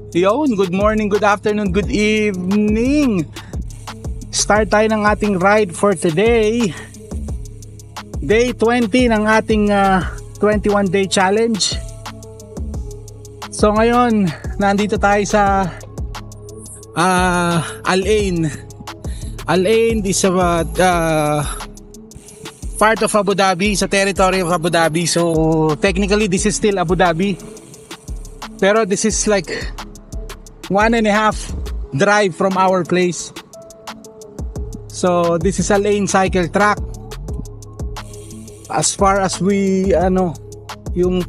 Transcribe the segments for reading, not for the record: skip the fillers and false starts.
Yun, good morning, good afternoon, good evening. Start tayo ng ating ride for today. Day 20 ng ating 21-day challenge. So ngayon, nandito tayo sa Al Ain. Al Ain is part of Abu Dhabi, sa territory of Abu Dhabi. So technically this is still Abu Dhabi, pero this is like 1.5 drive from our place. So this is a lane cycle track. As far as we yung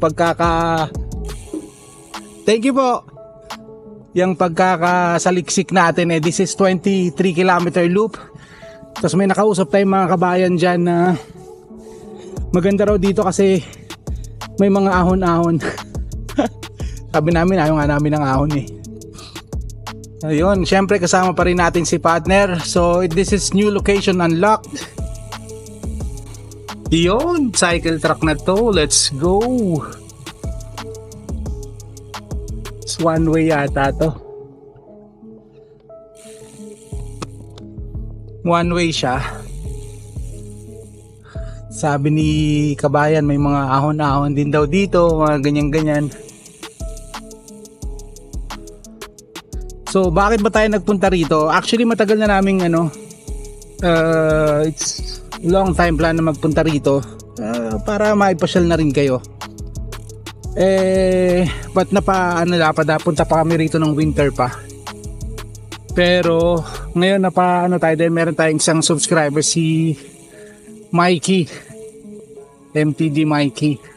thank you po. Yung pagkakasaliksik natin this is 23 kilometer loop. Tapos may nakausap tayong mga kabayan dyan na maganda raw dito kasi may mga ahon-ahon. Sabi namin ayaw nga namin ng ahon Ayun, syempre kasama pa rin natin si partner. So this is new location unlocked. Yun, cycle track na to. Let's go. It's one way yata to. One way siya. Sabi ni kabayan may mga ahon-ahon din daw dito, mga ganyan-ganyan. So bakit ba tayo nagpunta rito? Actually matagal na naming it's long time plan na magpunta rito para maipasyal na rin kayo. But punta pa kami rito ng winter pa. Pero ngayon meron tayong isang subscriber, si Mikey, MTD Mikey,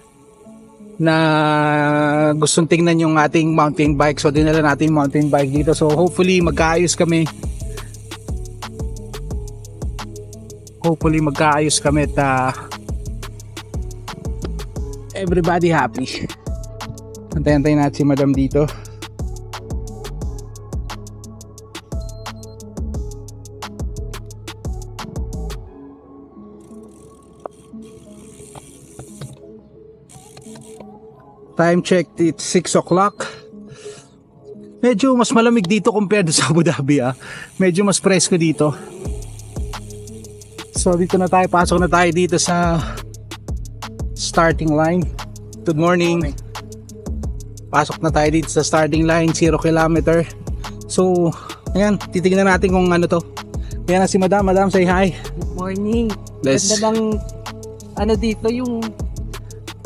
na gustong tingnan yung ating mountain bike. So dinala natin mountain bike dito. So hopefully magkaayos kami. At everybody happy. Antayin natin si madam dito. Time check, it's 6 o'clock. Medyo mas malamig dito compared sa Abu Dhabi Medyo mas presko dito. So dito na tayo, pasok na tayo dito sa starting line. Good morning. Pasok na tayo dito sa starting line, 0 kilometer. So ayan, titignan natin kung ano to. Ayan na si madam. Madam, say hi. Good morning. Ganda ng dito yung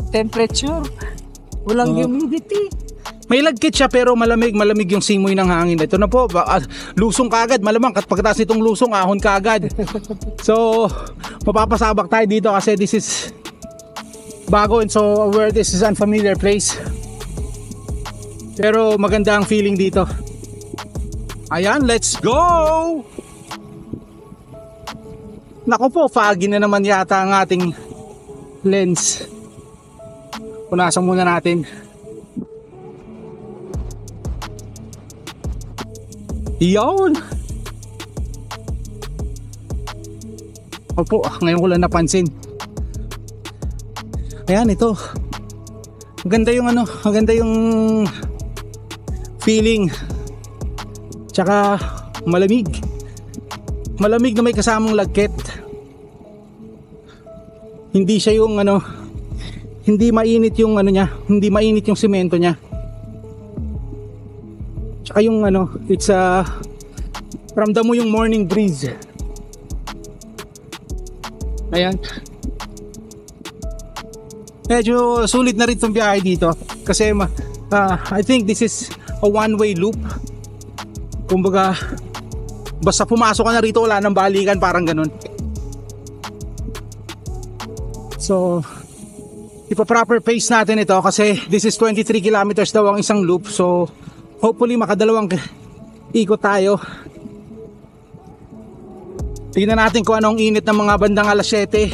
temperature. Walang humidity. May lagkit siya pero malamig yung simoy ng hangin. Ito na po, lusong kagad. Malamang pagkatapos nitong lusong, ahon kagad. So mapapasabak tayo dito kasi this is bago, and so where this is unfamiliar place. Pero maganda ang feeling dito. Ayan, let's go! Nako po, foggy na naman yata ang ating lens. Punasan muna natin. Yun! Opo, ngayon ko lang napansin. Ayan, ito. Maganda yung feeling. Tsaka malamig. Malamig na may kasamang lagkit. Hindi siya yung hindi mainit yung hindi mainit yung semento niya. Tsaka yung it's ramdam mo yung morning breeze. Ayan. Medyo sulit na rin itong biyahe dito kasi I think this is a one-way loop. Kumbaga basta pumasok ka na rito wala nang balikan, parang ganun. So ipa-proper pace natin ito kasi this is 23 kilometers daw ang isang loop. So hopefully makadalawang ikot tayo. Tingnan natin kung anong init ng mga bandang alas 7.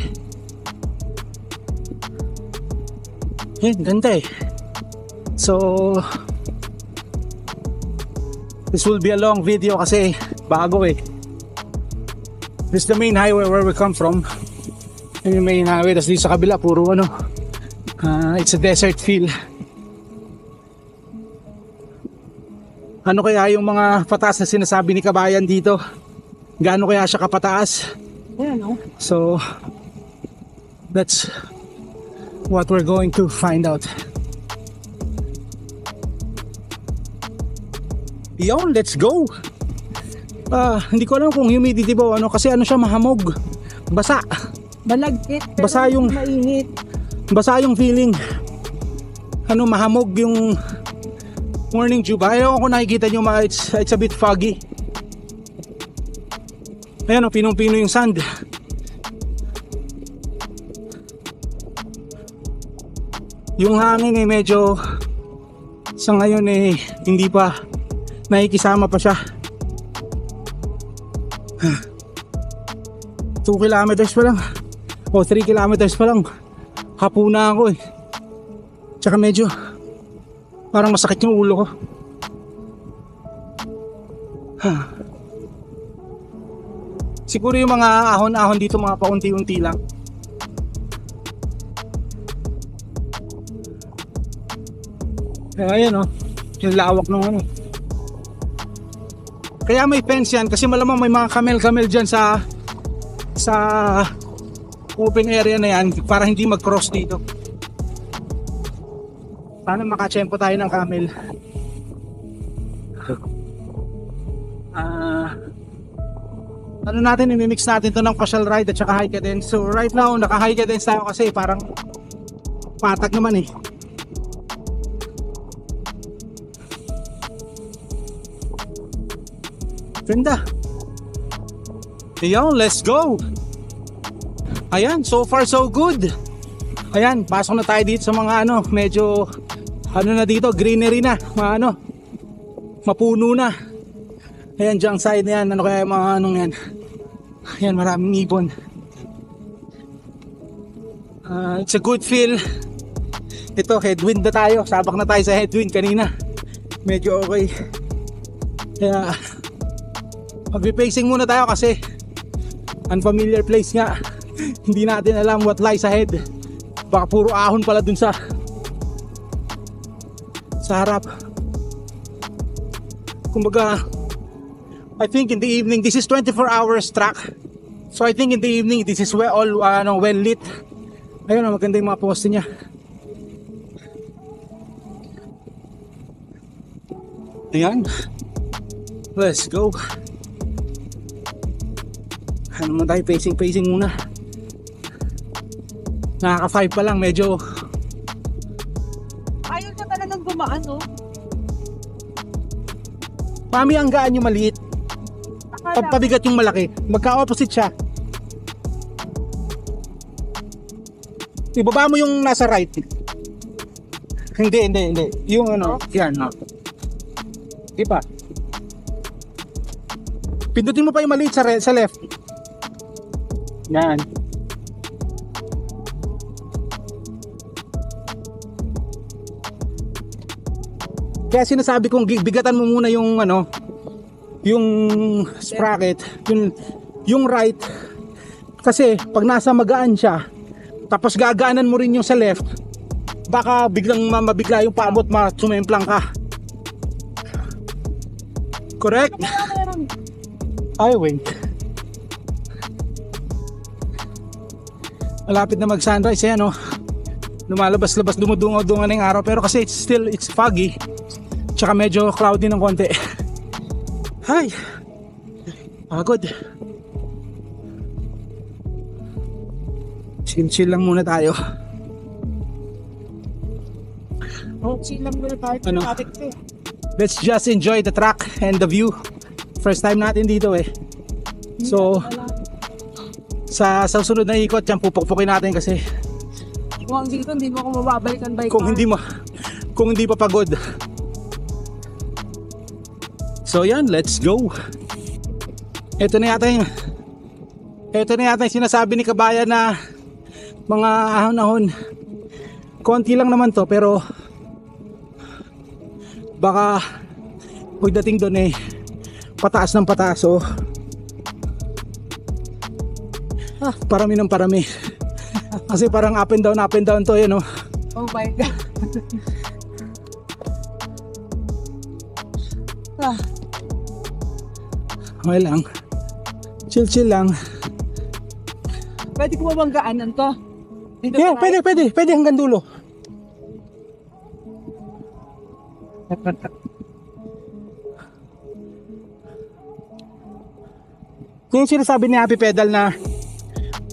Ganda So this will be a long video kasi bago This is the main highway where we come from. Yung main highway, tas dito sa kabila puro it's a desert feel. Ano kaya yung mga pataas na sinasabi ni Kabayan dito? Gaano kaya siya kapataas? Ayan, no? So, that's what we're going to find out. Yon, let's go! Hindi ko alam kung humidity ba o ano, kasi ano siya, mahamog. Basa. Malagkit, pero Basa yung- mainit. Basa yung feeling. Ano, mahamog yung morning dew ba? Ayaw ko nakikita nyo, it's a bit foggy. Ayan o, pinong-pino yung sand. Yung hangin eh medyo sa ngayon eh hindi pa nakikisama pa siya. 2 kilometers pa lang o 3 kilometers pa lang hapo na ako eh. Tsaka medyo parang masakit yung ulo ko. Siguro yung mga ahon-ahon dito mga paunti-unti lang. Ayan o, yung lawak ng ano. Kaya may fence yan kasi malamang may mga camel-camel dyan sa open area na yan para hindi mag-cross dito. Sana makachempo tayo ng camel. Ano natin, imimix natin to ng partial ride at saka high cadence. So right now, naka high cadence tayo kasi parang patag naman eh. Ganda. Ayan, let's go. Ayan, so far so good. Ayan, pasok na tayo dito sa mga ano, medyo ano na dito, greenery na, ano, mapuno na. Ayan, dyan side na yan, ano kaya mga anong yan. Ayan, maraming ibon. It's a good feel. Ito, headwind na tayo, sabak na tayo sa headwind kanina. Medyo okay. Kaya mag-pacing muna tayo kasi unfamiliar place nga. Hindi natin alam what lies ahead. Baka puro ahon pala dun sa harap. Kumbaga, I think in the evening, this is 24 hours track. So I think in the evening, this is well lit. Ayun, maganda yung mga poste niya. Ayan. Let's go. Ano naman tayo, pacing muna. Nakaka 5 pa lang, medyo Ayaw na talagang gumaan, no? mami ang gaan yung maliit, pabigat yung malaki. Magka-opposite siya. Ibaba mo yung nasa right. Hindi. Yung ano, yan, no. Iba. Pindutin mo pa yung maliit sa left. Yan. Kaya sinasabi kong bigatan mo muna yung ano, yung sprocket, yung right. Kasi pag nasa magaan siya, tapos gagaanan mo rin yung sa left, baka biglang mabigla yung paa mo at sumemplang ka. Correct? Ay, wait. Malapit na mag-sunrise, ayan oh. Lumalabas-labas, dumudungaw-dungan ng araw, pero kasi it's foggy. Tsaka medyo cloudy ng konti. Hi. Pagod. Chill lang muna tayo. Chill lang muna tayo. Ano? Let's just enjoy the track and the view. First time natin dito eh. So sa susunod na ikot, yan pupukpukin natin kasi Kung dito, hindi mo ako mababalikan by kung hindi pa pagod. So yan, let's go. Ito na yata yung sinasabi ni Kabayan na mga ahon-ahon. Konti lang naman to, pero baka pagdating doon eh pataas ng pataas oh. Parami ng parami. Kasi parang up and down to yan oh. Oh my God. ka. Okay lang. Chill lang. Pwede ko mabanggaan to? Dito Yeah, tayo? pwede hanggang dulo. Yung sinasabi ni Happy Pedal na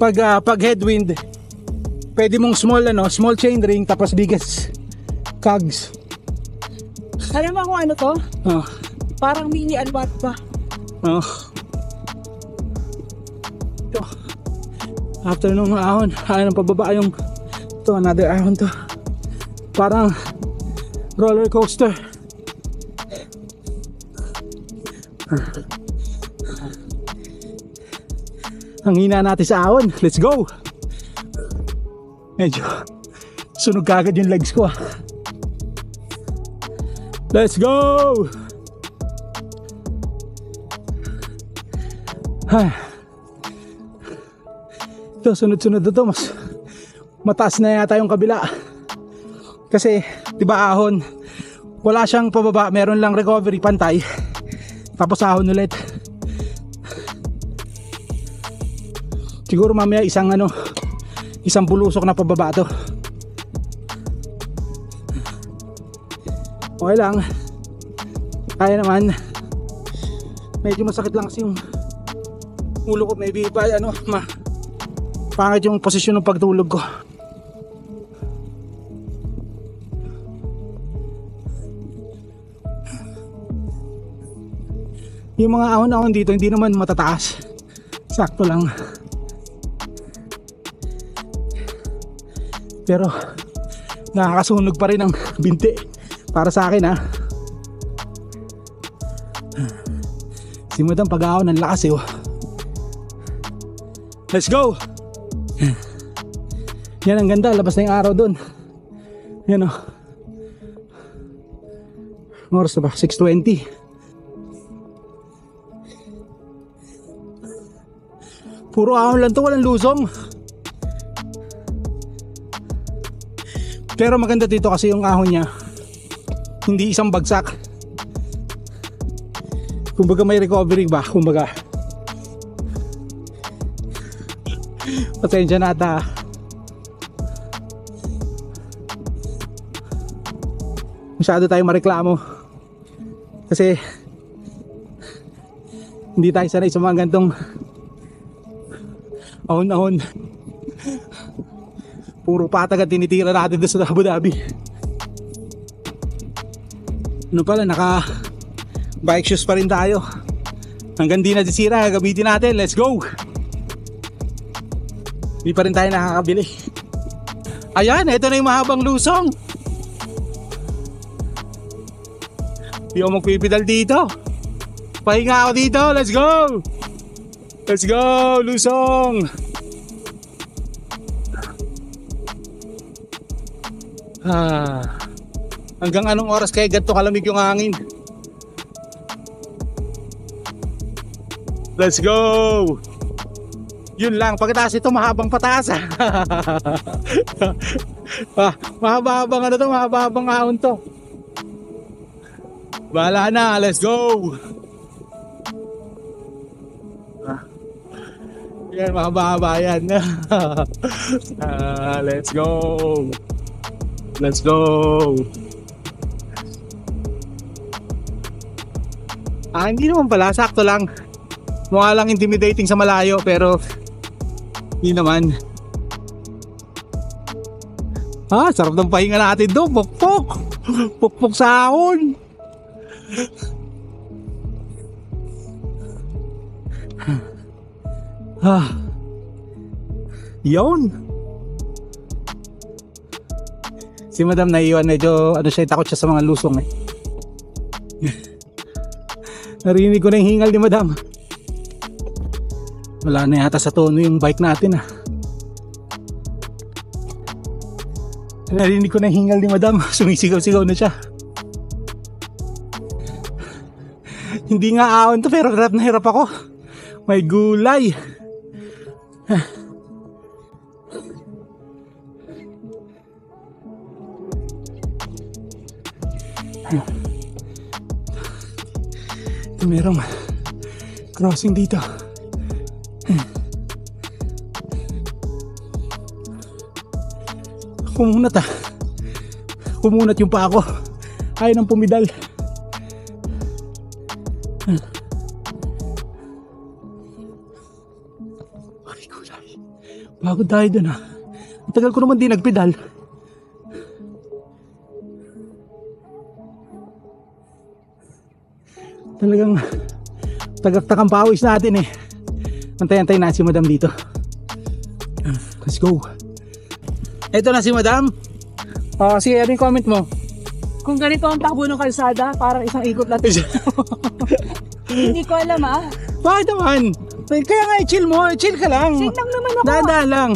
pag headwind, pwede mong small chain ring tapos biggest cogs. Alam mo kung ano to? Oh. Parang mini alwat pa. Oh. Ito. After nung ahon, ayaw ng pababa yung ito, another ahon to. Parang roller coaster. Ang hina natin sa ahon. Let's go! Medyo sunog kagad yung legs ko. Let's go! Ito, sunod-sunod na to. Mas mataas na yata yung kabila. Kasi, di ba ahon, wala siyang pababa. Meron lang recovery, pantay. Tapos ahon ulit. Siguro mamaya isang bulusok na pababa to. Okay lang. Kaya naman. Medyo masakit lang kasi yung ulo ko. Maybe pa pangit yung posisyon ng pagtulog ko. Yung mga ahon-ahon dito hindi naman matataas. Sakto lang. Pero nakakasunog pa rin ang binti para sa akin, ha. Si Madam pag-ahon ng lakas eh. Let's go. Yan ang ganda, labas na yung araw dun. Yan oh. Oras na ba? 6:20. Puro ahon lang to, walang lusong. Pero maganda dito kasi yung ahon niya hindi isang bagsak. Kumbaga may recovery ba? Kumbaga pasensya na ata. Masyado tayong mareklamo kasi hindi tayo sanay sa mga gantong ahon-ahon. Puro patag at tinitira natin doon sa Abu Dhabi. Ano pala, naka bike shoes pa rin tayo. Hanggang di na disira, gamitin natin. Let's go! Hindi pa rin tayo nakakabili. Ayan, ito na yung mahabang lusong. Hindi ako magpipidal dito. Pahinga ako dito. Let's go! Let's go, lusong! Hanggang anong oras kaya ganito kalamig yung hangin? Let's go! Yun lang, pagkatapos ito mahabang pataas. Mahaba-habang mahaba-habang ahon to. Bahala na, let's go! Yan, mahaba-haba yan. Let's go! Let's go! Hindi naman pala, sakto lang. Mukha lang intimidating sa malayo pero hindi naman. Sarap ng pahinga natin doon. Pukpok! Pukpok sa ahon! Yun! Si Madam naiwan, medyo takot siya sa mga lusong eh. Narinig ko na yung hingal ni Madam. Wala na yata sa tono yung bike natin Narinig ko na yung hingal ni Madam. Sumisigaw-sigaw na siya. Hindi nga ahon to pero hirap na hirap ako. May gulay. Merong crossing dito. Kumunat yung paa ko. Ayaw nang pumidal. Ay, kulay. Pagod tayo dun ha. Ang tagal ko naman di nagpedal. Talagang tagaktak ang pawis natin eh. Antay-antay na si madam dito. Let's go. Ito na si madam. Sige, ano yung comment mo? Kung ganito ang takbo ng kalsada, parang isang ikot lang. Hindi ko alam ah. Bakit naman? Kaya nga, chill mo. Chill ka lang. Chill lang naman ako. Dahan-dahan lang.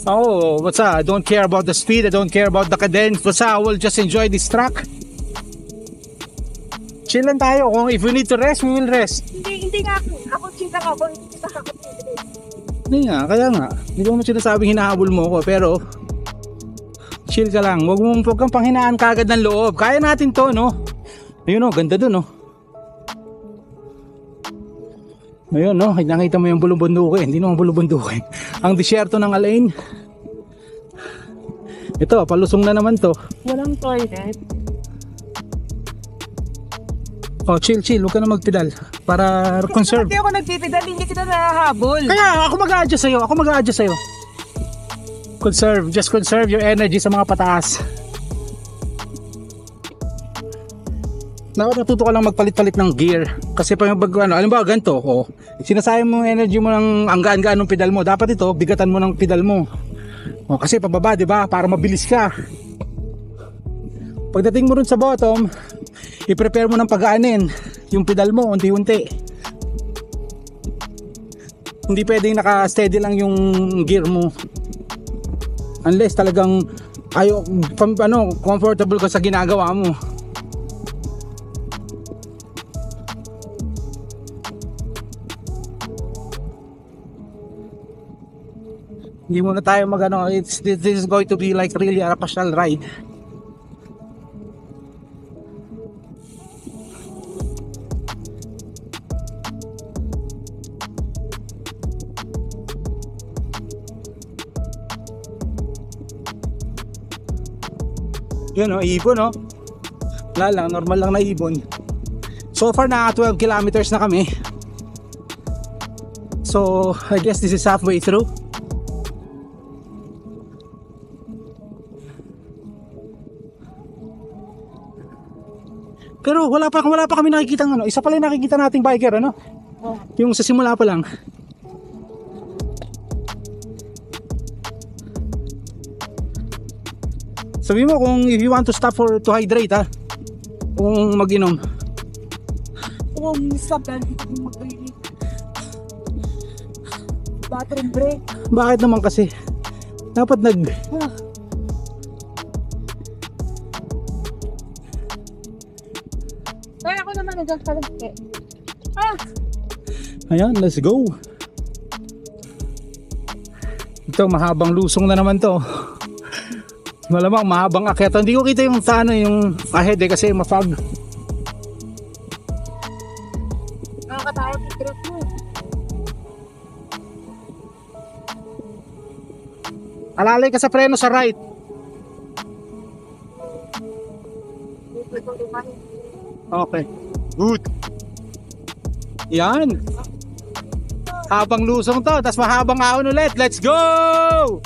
Oh, what's up? I don't care about the speed. I don't care about the cadence. What's up? I will just enjoy this track. Chill lang tayo. Kung if we need to rest, we will rest. Hindi nga ako. Ako chill lang ako. Hindi kita ako. Hindi nga, kaya nga. Hindi ko mo sinasabing hinahabol mo ko, pero chill ka lang. Huwag kang panghinaan kagad ng loob. Kaya natin to, no? Ayun, no? Ganda dun, no? Ayun, no? Nakita mo yung bulubundukin. Hindi naman bulubundukin. Ang disyerto ng Al-Ain. Ito, palusong na naman to. Walang toilet. Oh, chill. Huwag ka na magpedal. Para conserve. Hindi ako nagpipidal. Hindi kita nahahabol. Kaya ako mag-a-adjust sa'yo. Conserve. Just conserve your energy sa mga pataas. Natuto ka lang magpalit-palit ng gear. Kasi pag alam ba, ganito, sinasayang mo yung energy mo ng ang gaan-gaan ng pedal mo. Dapat ito, bigatan mo ng pedal mo. Kasi pababa, di ba? Para mabilis ka. Pagdating mo rin sa bottom, i-prepare mo ng pagaanin yung pedal mo, unti-unti. Hindi pwedeng naka-steady lang yung gear mo. Unless talagang comfortable ka sa ginagawa mo. Hindi muna tayo this is going to be like really a pasyal ride. Yun ibon wala lang, normal lang na ibon. So far na 12 kilometers na kami. So I guess this is halfway through. Pero wala pa kami nakikitang isa pala yung nakikita nating biker yung sa simula pa lang. Sabi mo kung if you want to stop to hydrate kung mag-inom. Stop lang. Mag-inom. Bathroom break. Bakit naman kasi? Dapat Kaya ako naman nagkakalagay. Ayan, let's go. Ito, mahabang lusong na naman to. Malamang mahabang akyat. Hindi ko kita yung yung ahead kasi mafog. Nakakatawag yung trip mo. Alalay ka sa preno sa right. Okay. Good. Yan. Habang lusong to, tas mahabang ahon ulit. Let's go!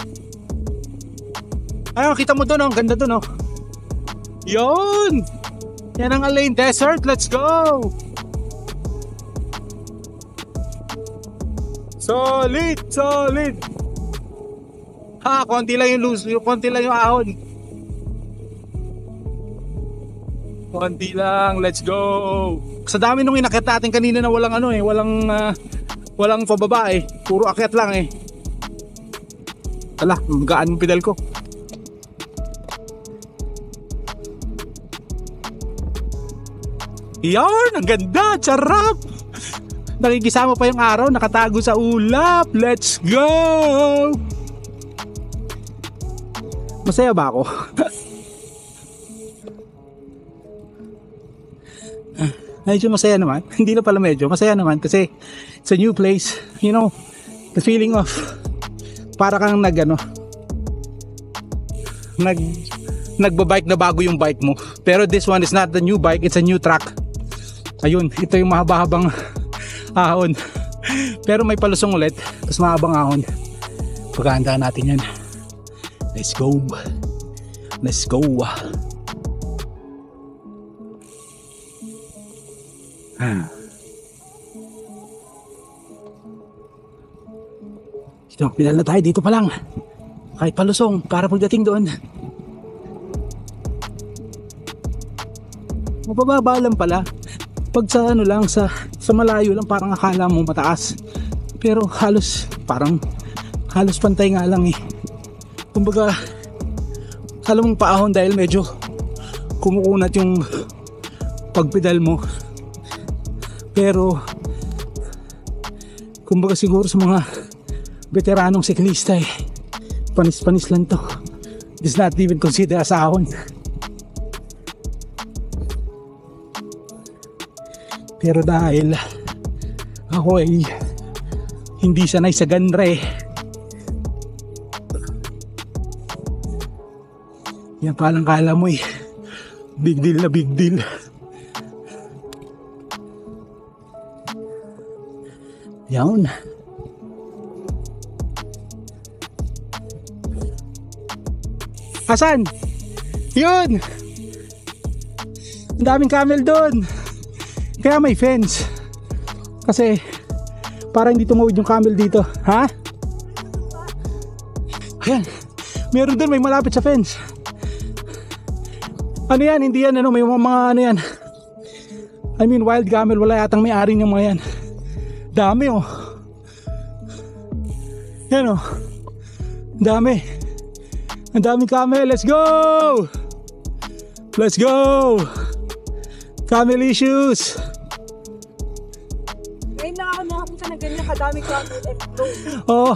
Ayun, kita mo doon, ang ganda doon, Yun! Yan ang Al-Ain Desert, let's go! Solid! Konti lang yung konti lang yung ahon. Konti lang, let's go! Sa dami nung inakyat natin kanina na walang walang pababa puro akyat lang Hala, magaan yung pedal ko. Yan, ang ganda, charap. Nakikisama pa yung araw, nakatago sa ulap. Let's go! Masaya ba ako? medyo masaya naman. Hindi na pala medyo, masaya naman kasi it's a new place. You know, the feeling of para kang nagbabike na bago yung bike mo. Pero this one is not the new bike, it's a new track. Ayun, ito yung mahaba-habang ahon. Pero may palusong ulit, tapos mahabang ahon. Pagkahandaan natin yan. Let's go. Let's go. Ito, pinal na tayo dito pa lang. Kahit palusong, para pagdating doon. Mabababa lang pala. Pag sa lang, sa malayo lang, parang akala mo mataas. Pero halos pantay nga lang eh. Kumbaga, alam mong paahon dahil medyo kumukunat yung pagpedal mo. Pero kumbaga siguro sa mga veteranong siklista eh, panis-panis lang to. It's not even considered as ahon. Pero dahil ako ay hindi sanay sa ganre, yan palang kala mo eh, big deal na big deal. Yan. Asan? Yun! Ang daming camel doon. Kaya may fence. Kasi para hindi tumawid yung camel dito. Ha? Ayan. Meron doon, may malapit sa fence. Ano yan? Hindi yan, may mga ano yan. I mean wild camel. Wala yatang may-ari ng mga yan. Dami oh. Yan oh. Dami. Ang daming camel. Let's go! Let's go! Camel issues. Ngayon lang ako nakakita na ganyan kadaming camel. Oh,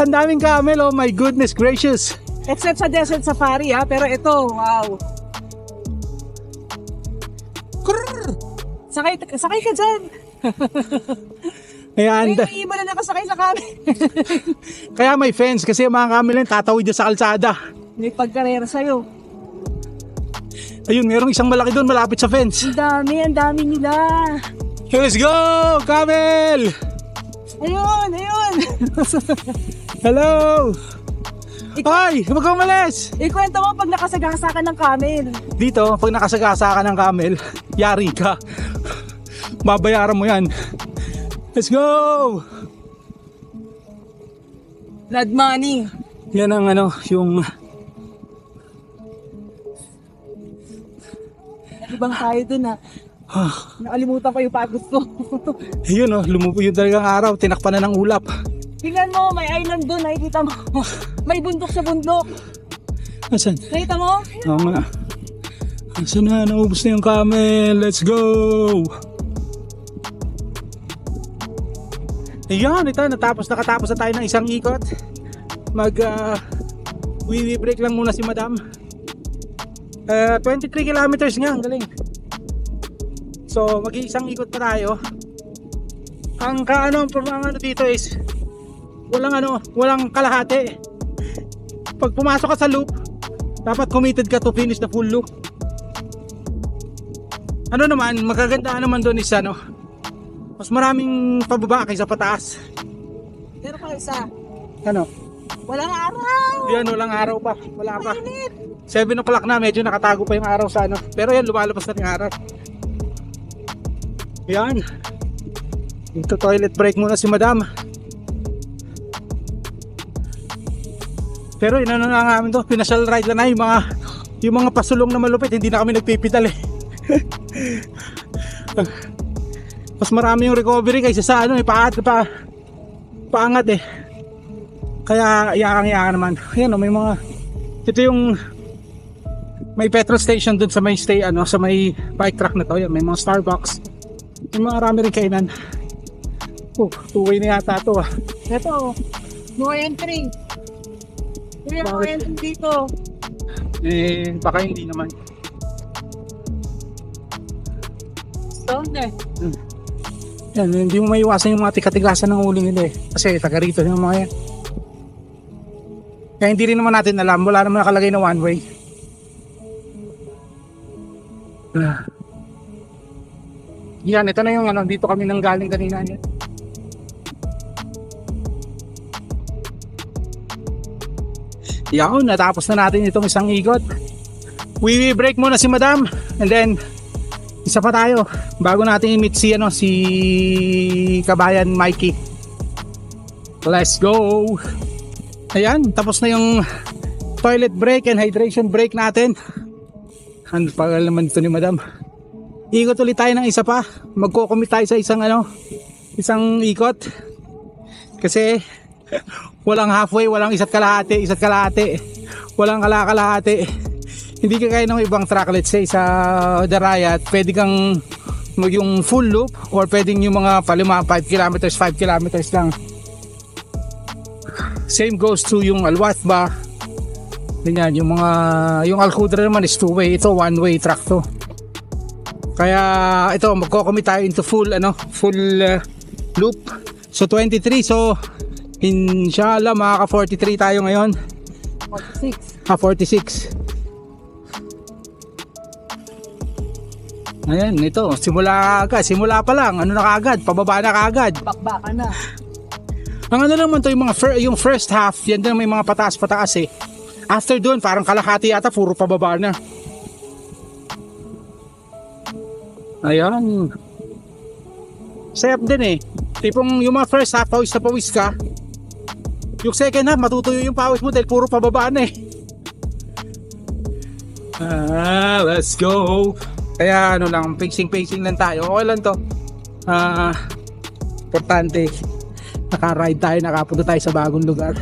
ang daming camel. Oh my goodness gracious. Except sa desert safari ha, pero ito, wow. Sakay ka dyan. Ayan. May iba na nakasakay sa camel. Kaya may fence kasi yung mga camel yan tatawid dyan sa kalsada. May pagkarera sa'yo. Ayun, merong isang malaki doon malapit sa fence. Ang dami nila. Let's go, camel! Ayun. Hello! Ay, huwag kang umalis! Ikwento mo pag nakasagasa ka ng camel. Dito, pag nakasagasa ka ng camel, yari ka. Babayaran mo yan. Let's go! Blood money. Yan ang yung... Ibang tayo dun ha. Nakalimutan ko yung pagod ko. Yun lumupo yung talagang araw, tinakpan na ng ulap. Tingnan mo, may island dun, nakikita mo. May bundok sa bundok. Asan? Nakita mo? Oo nga. Asan na, naubos na yung camel. Let's go! Ayan, ito, nakatapos na tayo ng isang ikot. Wee break lang muna si madam. 23 kilometers nga, ang galing. So, mag-iisang ikot pa tayo. Ang dito is walang kalahati. Pag pumasok ka sa loop, dapat committed ka to finish the full loop. Magaganda naman doon is mas maraming pababa kaysa pataas. Pero pa isa. Walang araw. Yan, walang araw pa. Wala pa. Mainit. 7 o'clock na, medyo nakatago pa yung araw sa Pero yan, lumalabas na yung araw. Yan. Dito toilet break muna si madam. Pero na namin to, pinasyal ride lang na yung mga pasulong na malupit, hindi na kami nagpipidal eh. Mas marami yung recovery kaysa sa paangat eh. Kaya yakang naman. Ayan ito yung may petrol station dun sa may sa may bike track na to. Yan, may mga Starbucks. May mga marami rin kainan. Two-way na yata to ah. Ito, no entry. No entry dito. Baka hindi naman. Stone eh. Yan, hindi mo maiwasan yung mga tikatigasan ng ulo nila eh. Kasi taga rito yung mga yan. Kaya hindi rin naman natin alam, wala naman nakalagay na one way. Yan, ito na yung ano, dito kami nang galing kanina. Yan. Yan, natapos na natin itong isang ikot. We break muna si Madam and then isa pa tayo bago natin i-meet si ano, si Kabayan Mikey. Let's go. Ayan, tapos na yung toilet break and hydration break natin. Ano pa naman ito ni Madam? Ikot ulit tayo ng isa pa. Magko-commit tayo sa isang ano, isang ikot. Kasi walang halfway, walang isa't kalahati, walang kalahati. Hindi ka kaya ng ibang track, let's say sa Darayat, pwede kang yung full loop or pwedeng yung mga palima 5 kilometers lang. Same goes to yung Alwatba. Ganyan, yung Al-Khudra naman is 2-way, ito 1-way track to. Kaya ito magko-commit tayo into full loop. So 23, so inshallah makaka 43 tayo ngayon. 46. Ayan, ito, simula pa lang, ano na kaagad, pababa na kaagad. Bakbaka na. Ang ano naman to, yung first half, yan din may mga pataas-pataas eh. After doon, parang kalahati yata, puro pababa na. Ayan. Safe din eh. Tipong yung mga first half, pawis na pawis ka. Yung second half, matutuyo yung pawis mo dahil puro pababa na eh. Let's go. Kaya ano lang, pacing lang tayo. Okay lang to. Importante, naka-ride tayo, nakapunta tayo sa bagong lugar.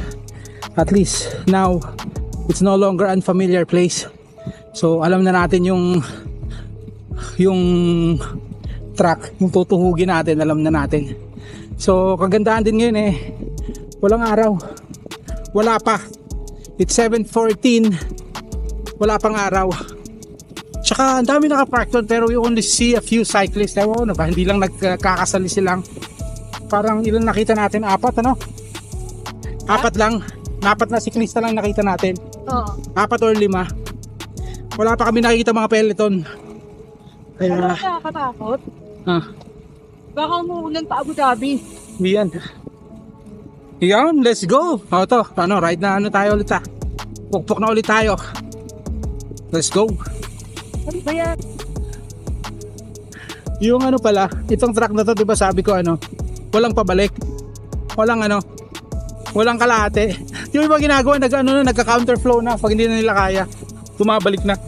At least now it's no longer unfamiliar place. So alam na natin yung track, yung tutuhugin natin, alam na natin. So kagandahan din ngayon eh, walang araw, wala pa. It's 7:14, wala pang araw. Tsaka ang dami nakapark doon, pero you only see a few cyclists. Ewan ko na ba, hindi lang nagkakasali silang. Parang ilan nakita natin? 4 ano? 4 lang. 4 na siklista lang nakita natin. Oo. 4 or 5. Wala pa kami nakikita mga peloton. Ano Kaya, nakakatakot? ah, Baka umuulan pa Abu Dhabi. yan. Yan, let's go. O to, ano, ride na ano tayo ulit Pukpok na ulit tayo. Let's go. Ano ba yan? Yung ano pala, itong track na to, di ba sabi ko ano, walang pabalik. Walang kalahati. Yung iba ginagawa, nagka-counterflow na pag hindi na nila kaya. Tumabalik na.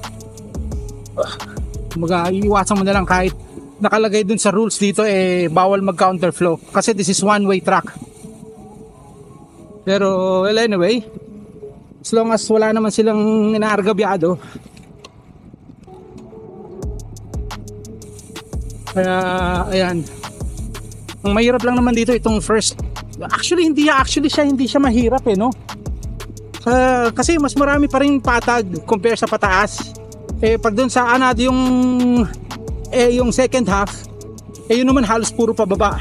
Iiwasan mo na lang kahit nakalagay dun sa rules dito eh bawal mag-counterflow kasi this is one-way track. Pero well, anyway, as long as wala naman silang inaargabyado. Kaya ayan. Ang mahirap lang naman dito itong first. Actually hindi siya mahirap eh, no? Kasi mas marami pa rin patag compare sa pataas. Eh pag doon sa anad yung second half, yun naman halos puro pababa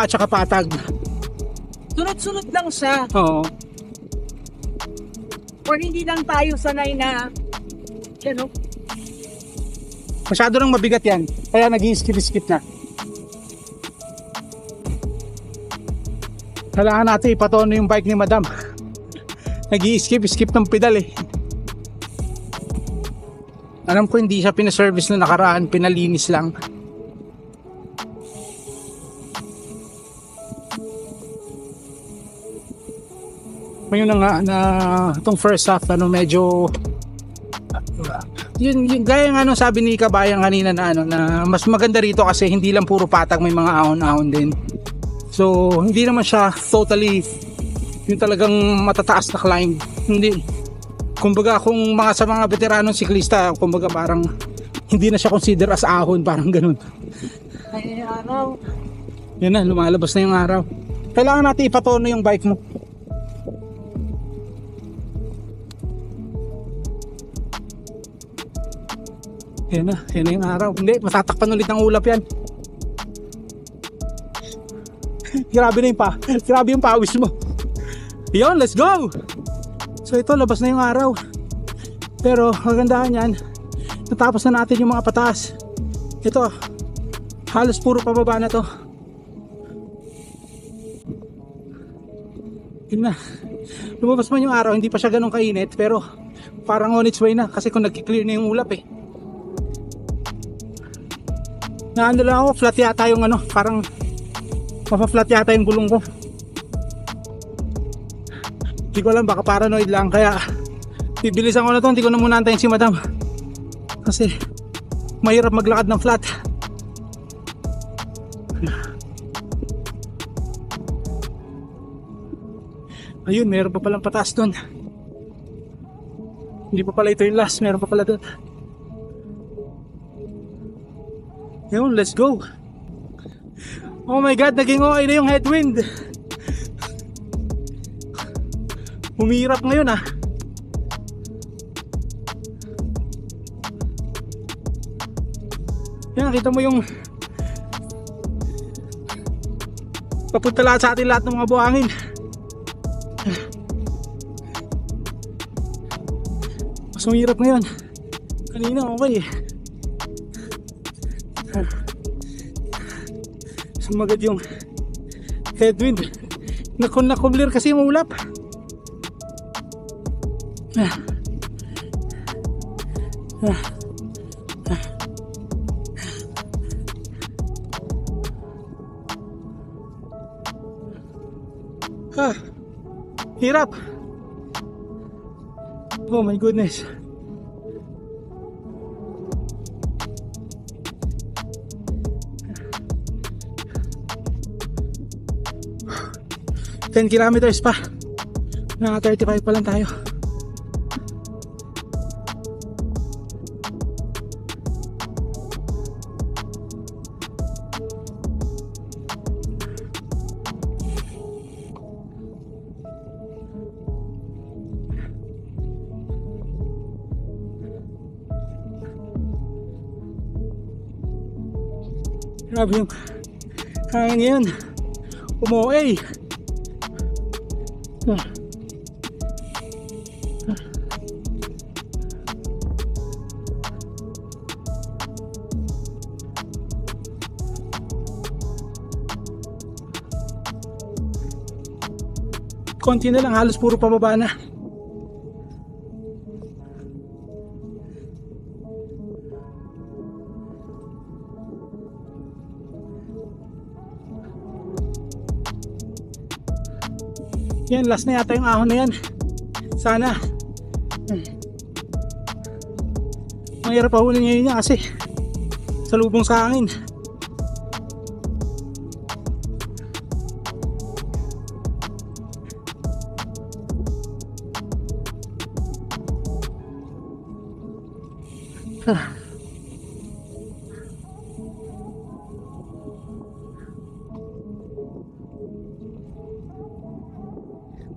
at saka patag. Sunod-sunod lang siya. Oo. Or hindi lang tayo sanay na ano? Masyado nang mabigat yan. Kaya nag-i-skip na. Kailangan natin ipatono yung bike ni Madam. Nag-i-skip ng pedal eh. Alam ko hindi siya pinaservice na nakaraan, pinalinis lang. Ngayon na nga na itong first half medyo yun gaya ng sabi ni Kabayan kanina na mas maganda rito kasi hindi lang puro patag, may mga ahon-ahon din. So hindi naman siya totally yung talagang matataas na climb. Hindi. Kumbaga kung sa mga veteranong siklista, kumbaga parang hindi na siya consider as ahon, parang ganun. Ay, araw. Yan na, lumalabas na yung araw. Kailangan natin ipatono yung bike mo. Yan na yung araw. Hindi, matatakpan ulit ng ulap yan. Grabe yung pawis mo. Yun, let's go! So ito, labas na yung araw. Pero kagandahan yan, natapos na natin yung mga pataas. Ito, halos puro pababa na to. Yun na. Lumabas man yung araw, hindi pa siya ganun kainit, pero parang on its way na kasi kung nag-clear na yung ulap eh. Naano lang ako, flat yata yung ano, parang mapa-flat yata yung gulong ko. Hindi ko alam, baka paranoid lang, kaya bibilisan ko na to, hindi ko na muna antayin si madam kasi mahirap maglakad ng flat. Ayun, meron pa palang pataas doon. Hindi pa pala ito yung last, meron pa pala doon. Yun, let's go. Oh my god, naging okay na yung headwind. Humihirap ngayon ah. Yan, nakita mo yung papunta lahat sa atin lahat ng mga buhangin. Mas mahirap ngayon. Kanina okay eh. Sumagad yung headwind. Nakumlir kasi yung ulap. Hirap. Oh my goodness. Ten kilometers pa. Naka 35 pa lang tayo. Grabe yung hangin ngayon. Umuwi. Konti na lang, halos puro pababa na. Yan, last na yata yung ahon na yan. Sana. Mahirap pahulin ngayon niya kasi salubong sa hangin.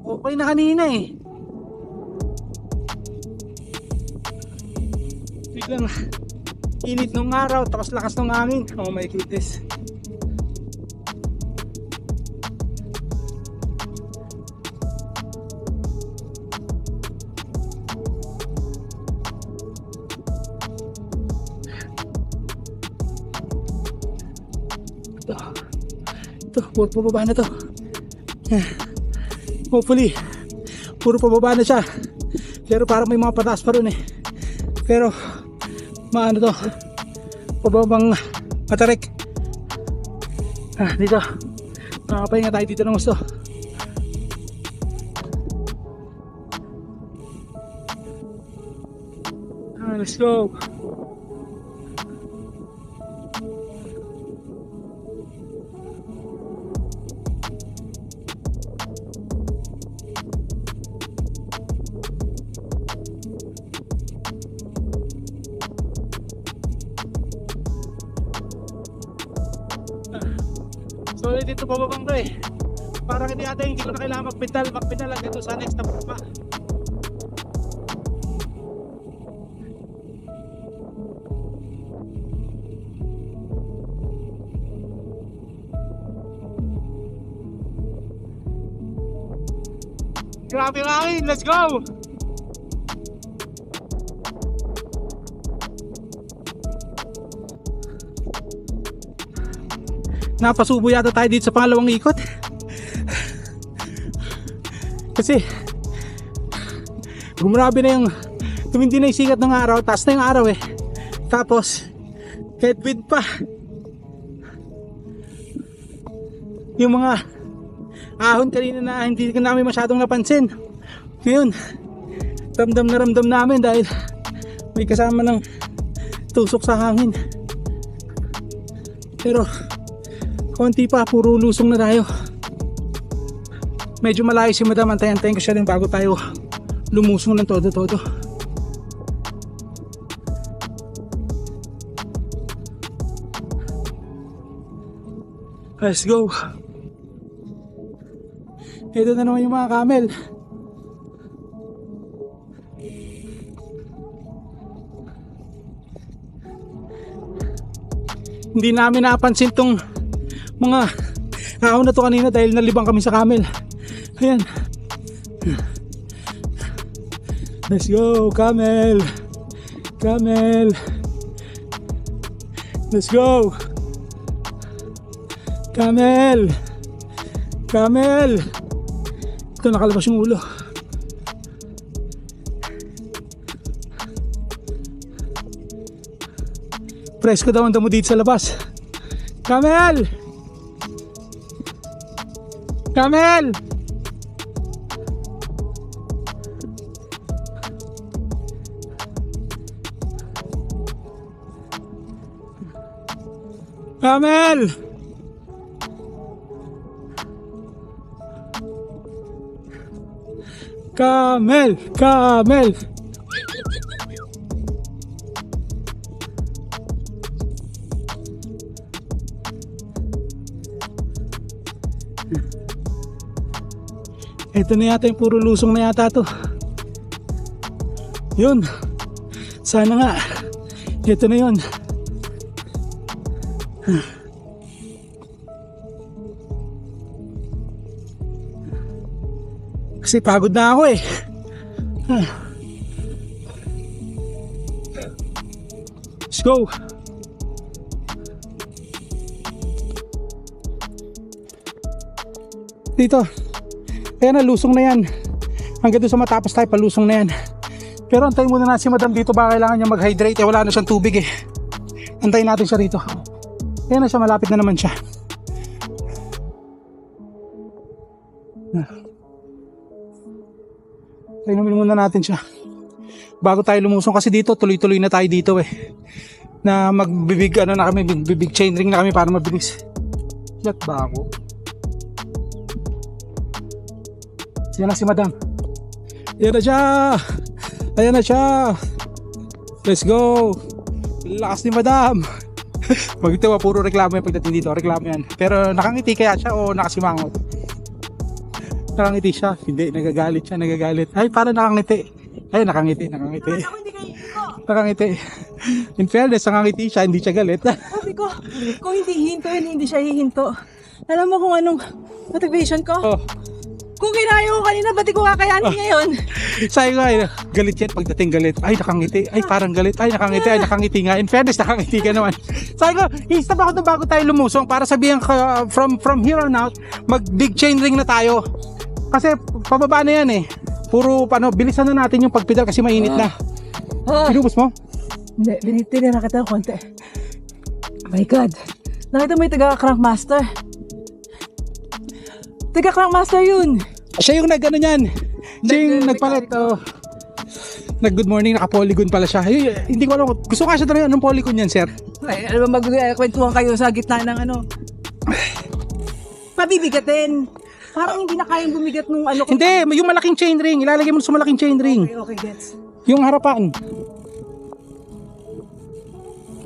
Okay na kanina eh. Biglang init ng araw tapos lakas ng hangin. Oh my goodness. Ito, puro pababa na to. Hopefully, puro pababa na siya. Pero parang may mga pataas pa rin eh. Pero, maano to, pababang matarik. Dito, nakakapahinga tayo dito ng gusto. Let's go. So dito pababang to eh. Parang hindi ata hindi ko na kailangan magpedal lang dito sa next na pa. Grabe ang hangin, let's go! Napasubo yata tayo dito sa pangalawang ikot. Kasi gumrabe na yung tumindi na yung sikat ng araw, taas na yung araw eh. Tapos kahit wind pa, yung mga ahon kanina na hindi namin masyadong napansin, ngayon ramdam namin dahil may kasama ng tusok sa hangin. Pero konti pa, puro lusong na tayo. Medyo malayo si madam, antayin ko siya rin bago tayo lumusong ng todo. Let's go. Ito na naman yung mga camel. Hindi namin napansin tong mga ahon na to kanina dahil nalibang kami sa camel. Ayan. Let's go, camel. Camel. Let's go. Camel. Camel. Ito, nakalabas yung ulo. Presko daw ang damo dito sa labas. Camel. Camel. Camel. Camel. Camel. Ito na yata yung puro lusong na yata to. Yun. Sana nga. Ito na yun. Kasi pagod na ako eh. Let's go. Dito. Kaya na lusong na yan. Hanggang doon sa matapos tayo palusong na yan. Pero antayin muna natin si madam dito, baka kailangan niya mag-hydrate eh, wala na siyang tubig eh. Antayin natin siya rito. Kaya na siya, malapit na naman siya. Inumin muna natin siya bago tayo lumusong kasi dito tuloy-tuloy na tayo dito eh. Na magbibig ano na kami, bibig chain ring na kami para mabilis. Yak ba ako? Yan na si madam. Yan na siya. Ayan na siya. Let's go. Lakas ni madam. Magtawa, puro reklamo yung pagdating dito. Reklamo yan. Pero nakangiti kaya siya o nakasimangot? Nakangiti siya. Hindi, nagagalit siya. Nagagalit. Ay, para nakangiti. Ay, nakangiti. Nakangiti. In fairness, nakangiti siya. Hindi siya galit. Sabi ko, kung hindi hinto yun, hindi siya hihinto. Alam mo kung anong motivation ko? Oh. Kung kinaya ko kanina, ba't ko kakayanin ngayon? Sabi ko, ay, galit yan pagdating galit. Ay, nakangiti. Ay, parang galit. Ay, nakangiti. Ay, nakangiti nga. In fairness, nakangiti ka naman. Sabi ko, i-stop ako doon bago tayo lumusong para sabihin ka, from here on out, mag-big chain ring na tayo. Kasi pababa na yan eh. Puro, bilisan na natin yung pagpedal kasi mainit na. Pinubos mo? Hindi, binitili na kita ng konti. Oh my God. Nakita mo yung taga-crankmaster? Taga-crankmaster yun. Siya yung nag-ano niyan. Siya yung nagpalit. Nag-good morning, naka-polygon pala siya. Ay, hindi ko alam. Gusto ka siya talaga anong polygon yan, sir? Ay, alam mo, magkwentuhan kayo sa gitna ng ano. Pabibigatin. Parang hindi na kayang bumigat nung ano. Hindi, yung malaking chain ring. Ilalagay mo sa malaking chain ring. Okay, gets. Yung harapan.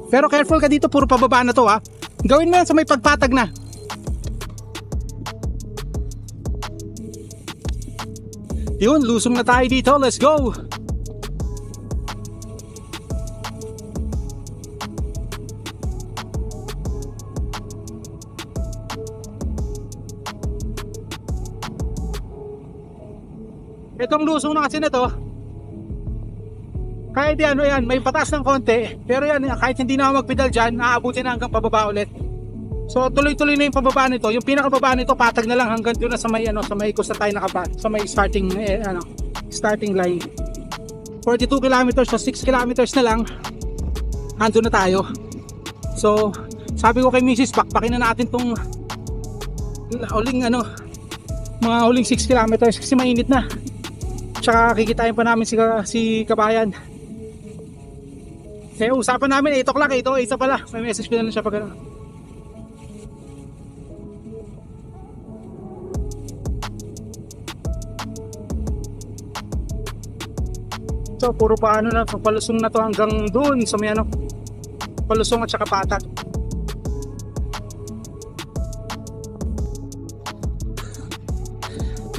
Pero careful ka dito, puro pababa na to ha. Gawin mo yan sa may pagpatag na. Yun, lusong na tayo dito. Let's go! Itong lusong na kasi na to, kahit ano yan, may patas ng konti, pero yan, kahit hindi na ako magpedal dyan, aabutin na hanggang pababa ulit. So tuloy-tuloy na yung pababa nito. Yung pinakababa nito, patag na lang hanggang doon na sa may sa may coast na tayo sa may starting starting line. 42 kilometers, so 6 kilometers na lang, ando na tayo. So sabi ko kay Mrs. pakpakin na natin tong huling mga huling 6 kilometers kasi mainit na. Tsaka kikitain pa namin si Kabayan. Kaya usapan namin 8 o'clock, 8 pala. May message ko na lang siya pag ano. So puro pa na palusong na to hanggang dun sa may palusong at saka patag.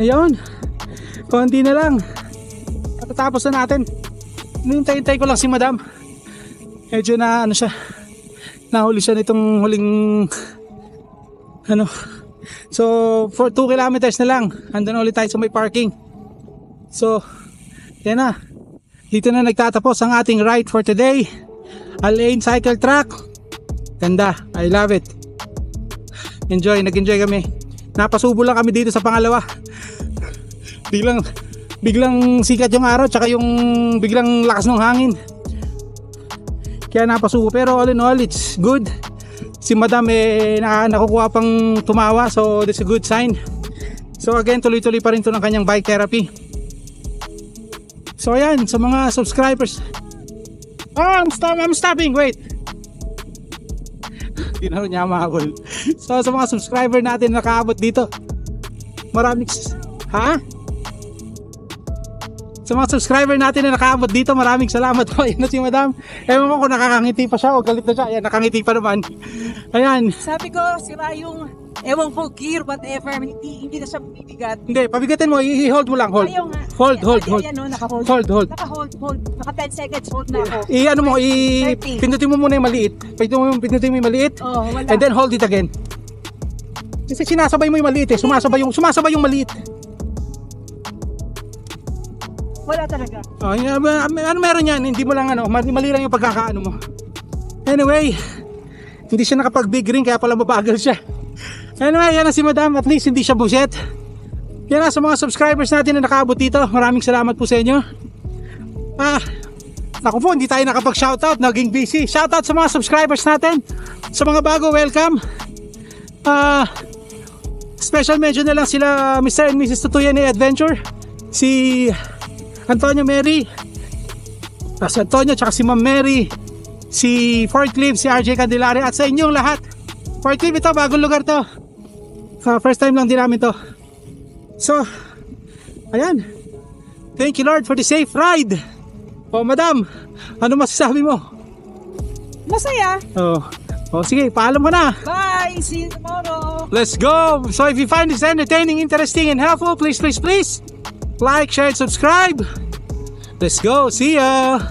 Ayun, konti na lang. Patatapos na natin. Hintay-hintay ko lang si Madam. Medyo na siya. Nahuli siya nitong huling So for 2 kilometers na lang, andun ulit tayo sa may parking. So yan na. Dito na nagtatapos ang ating ride for today. Al-Ain Cycle Track. Ganda, I love it. Nag-enjoy kami. Napasubo lang kami dito sa pangalawa. Biglang sikat yung araw, tsaka yung biglang lakas ng hangin. Kaya napasubo, pero all in all it's good. Si Madam nakukuha pang tumawa, so that's a good sign. So again, tuloy-tuloy pa rin to ng kanyang bike therapy. So ayan, sa mga subscribers. I'm stopping, wait. Hindi na niya mahabol. So sa mga subscriber natin nakaabot dito, maraming sa mga subscriber natin na nakaabot dito, maraming salamat po. Ayan na si Madam. Ewan ko kung nakakangiti pa siya o galit na siya. Ayan, nakangiti pa naman. Ayan. Sabi ko, sira yung ewan ko gear, whatever. Hindi na siya bibigat. Hindi, pabigatin mo. I-hold mo lang. Hold. Ayaw nga. Hold. Ayan, naka-hold. Hold. Naka-hold. Naka 10 seconds, hold na ako. Pindutin mo muna yung maliit. Pindutin mo yung maliit. Oh, wala. And then hold it again. Kasi sinasabay mo yung maliit eh. Sumasabay yung maliit. Wala talaga. Oh, ano meron yan? Hindi mo lang mali lang yung pagkakaano mo. Anyway, hindi siya nakapag big ring kaya pala mabagal siya. Anyway, yan na si Madam. At least hindi siya buset. Yan na sa mga subscribers natin na nakaabot dito. Maraming salamat po sa inyo. Naku po, hindi tayo nakapag-shoutout. Naging busy. Shoutout sa mga subscribers natin. Sa mga bago, welcome. Special mention na lang sila Mr. and Mrs. Tutuyan Adventure. Si Antonio Mary, si Antonio tsaka si Ma'am Mary, si Fort Cliff, si RJ Candelaria, at sa inyong lahat. Fort Cliff, ito bagong lugar to, first time lang din namin to. So ayan, thank you Lord for the safe ride. Madam, ano masasabi mo? Masaya. Sige, paalam mo na. Bye, see you tomorrow. Let's go. So if you find this entertaining, interesting and helpful, please like, share, and subscribe. Let's go. See ya.